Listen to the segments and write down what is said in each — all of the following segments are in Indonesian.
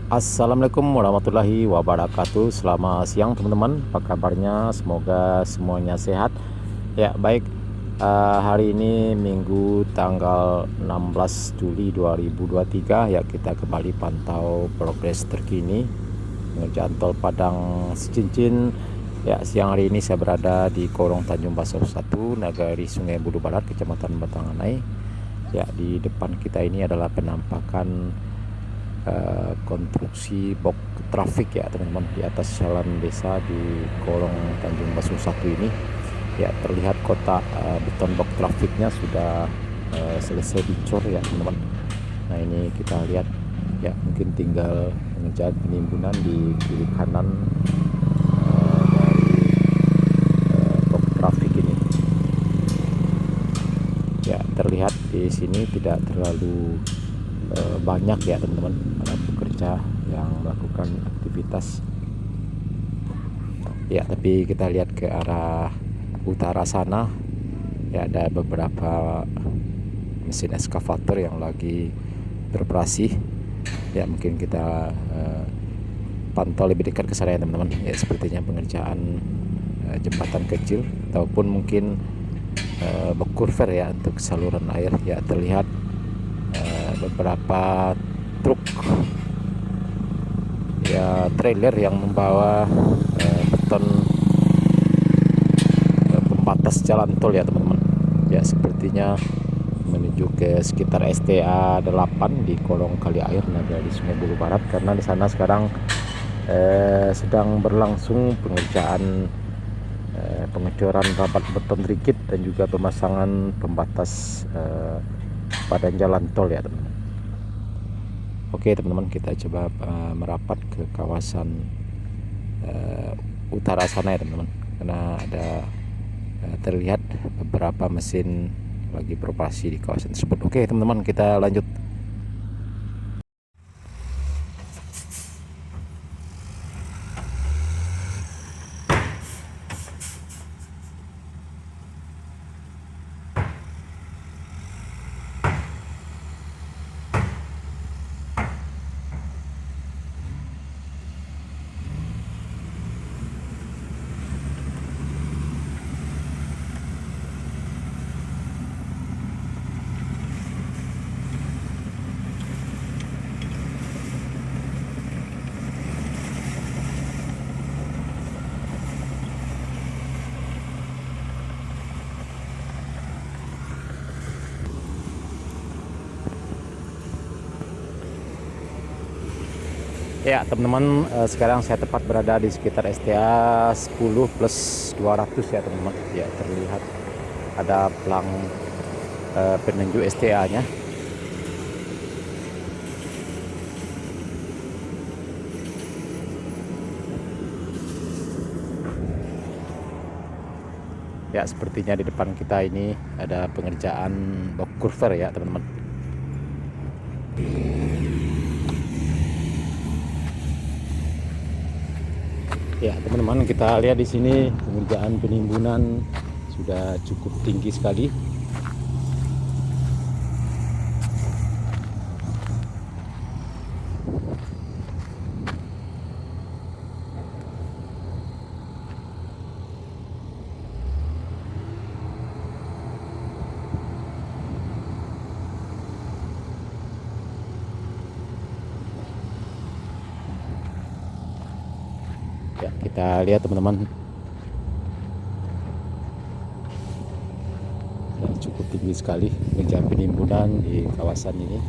Assalamualaikum warahmatullahi wabarakatuh. Selamat siang teman-teman. Apa kabarnya? Semoga semuanya sehat. Ya baik. Hari ini Minggu tanggal 16 Juli 2023. Ya kita kembali pantau progres terkini pengerjaan tol Padang Secincin. Ya siang hari ini saya berada di Korong Tanjung Baso 1, Nagari Sungai Bulu Barat, Kecamatan Batanganai. Ya di depan kita ini adalah penampakan konstruksi box trafik ya teman-teman di atas jalan desa di Kolong Tanjung Basu 1 ini. Ya terlihat kotak beton box trafiknya sudah selesai dicor ya teman-teman. Nah ini kita lihat ya, mungkin tinggal pengerjaan penimbunan di kiri kanan dari box trafik ini. Ya terlihat di sini tidak terlalu banyak ya teman-teman para pekerja yang melakukan aktivitas ya, tapi kita lihat ke arah utara sana ya, ada beberapa mesin eskavator yang lagi beroperasi ya. Mungkin kita pantau lebih dekat ke sana ya teman-teman. Ya sepertinya pengerjaan jembatan kecil ataupun mungkin kurver ya untuk saluran air. Ya terlihat beberapa truk ya, trailer yang membawa beton pembatas jalan tol ya teman-teman. Ya sepertinya menuju ke sekitar STA 8 di kolong kali air Nagari Sungai Bulu Barat, karena di sana sekarang sedang berlangsung pengerjaan pengecoran rapat beton rigid dan juga pemasangan pembatas badan jalan tol ya teman-teman. Oke teman-teman, kita coba merapat ke kawasan utara sana ya teman-teman, karena ada terlihat beberapa mesin lagi beroperasi di kawasan tersebut. Oke teman-teman, kita lanjut. Ya teman-teman, sekarang saya tepat berada di sekitar STA 10+200 ya teman-teman. Ya terlihat ada pelang penunjuk STA-nya. Ya sepertinya di depan kita ini ada pengerjaan box kurver ya teman-teman. Ya teman-teman, kita lihat di sini pengerjaan penimbunan sudah cukup tinggi sekali. Ya kita lihat teman-teman, ya, cukup tinggi sekali pengerjaan penimbunan di kawasan ini.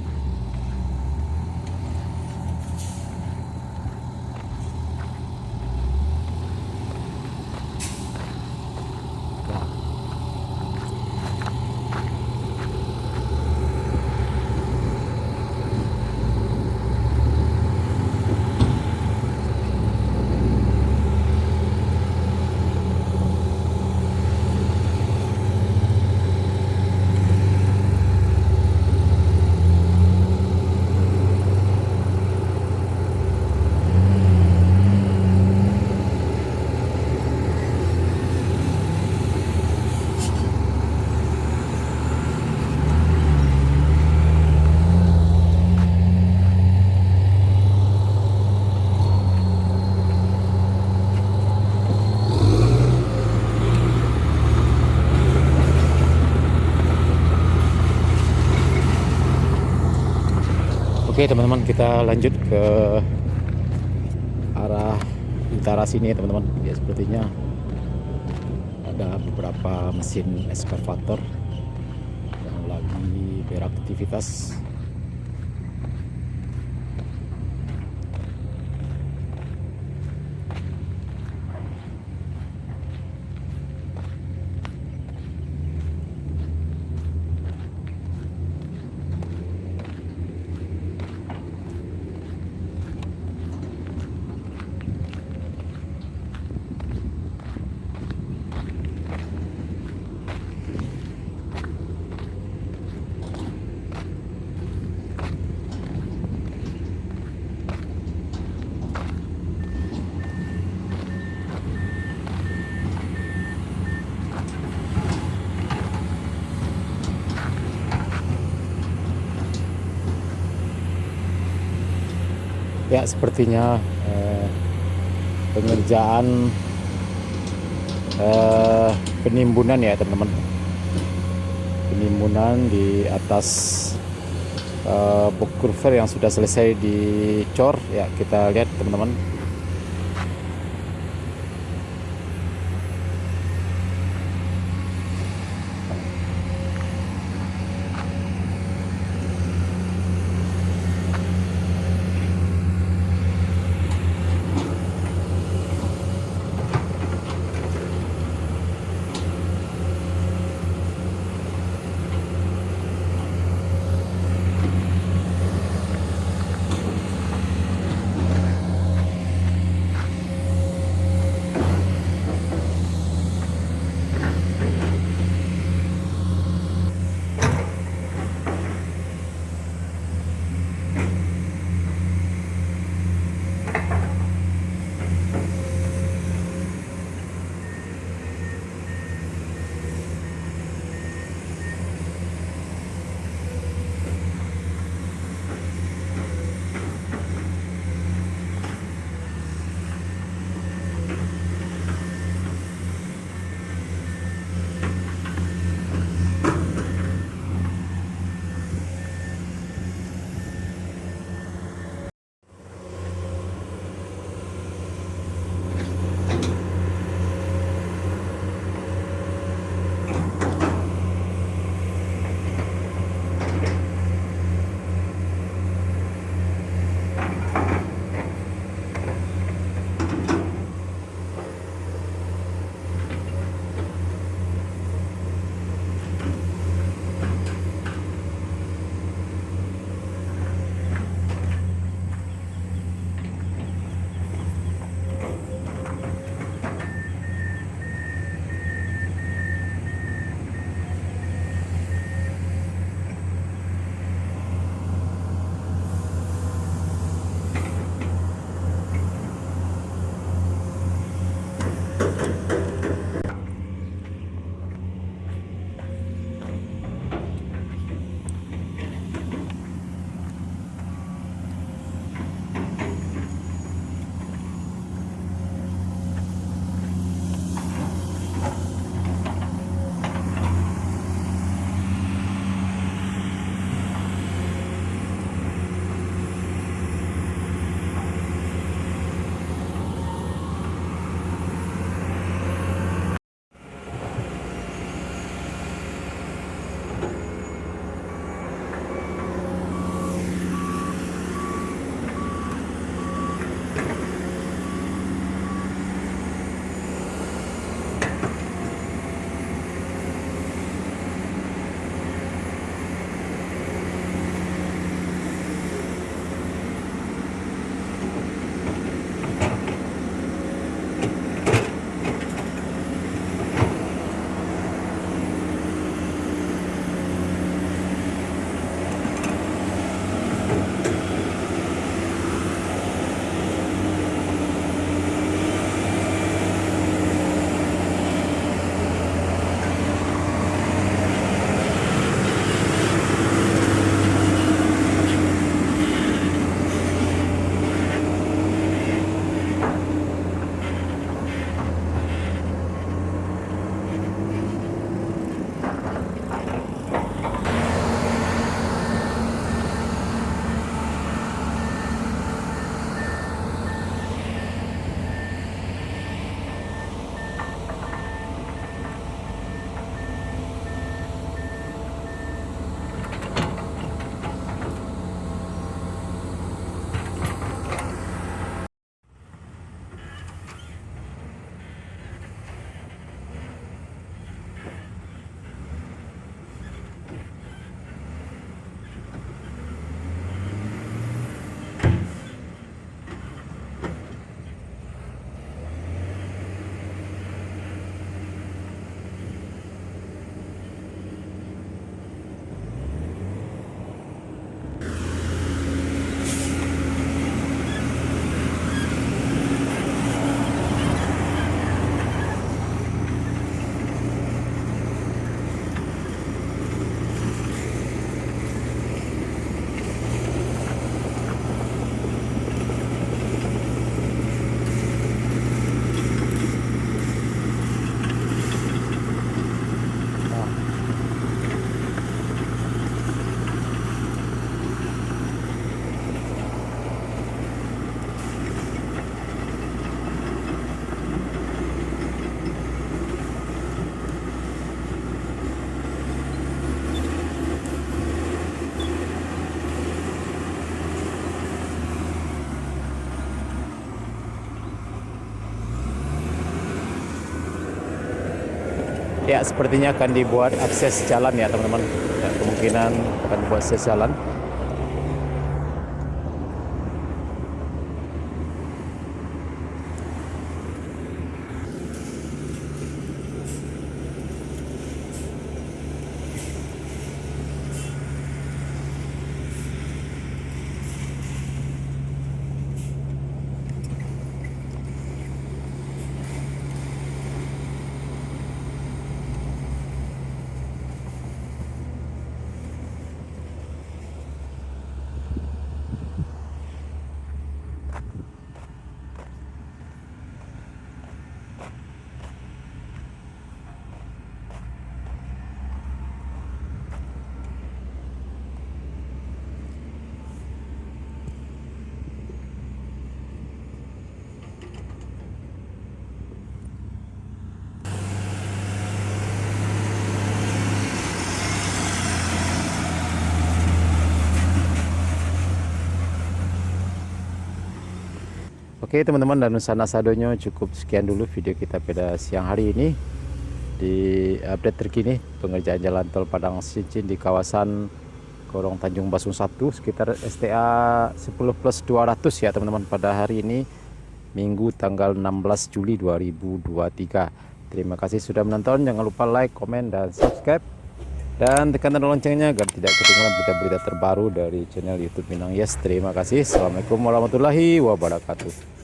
Oke teman-teman, kita lanjut ke arah utara sini ya teman-teman. Ya sepertinya ada beberapa mesin ekskavator yang lagi beraktivitas. Ya sepertinya pengerjaan penimbunan ya teman-teman, penimbunan di atas box culvert yang sudah selesai dicor ya. Kita lihat teman-teman. Ya, sepertinya akan dibuat akses jalan ya teman-teman. Ya, kemungkinan akan dibuat akses jalan. Oke teman-teman, dan Nusana Sadonyo, cukup sekian dulu video kita pada siang hari ini di update terkini pengerjaan jalan tol Padang Cincin di kawasan Gorong Tanjung Basung 1 sekitar STA 10+200 ya teman-teman, pada hari ini Minggu tanggal 16 Juli 2023. Terima kasih sudah menonton, jangan lupa like, komen, dan subscribe, dan tekan tanda loncengnya agar tidak ketinggalan berita-berita terbaru dari channel YouTube Minang Yes. Terima kasih. Assalamualaikum warahmatullahi wabarakatuh.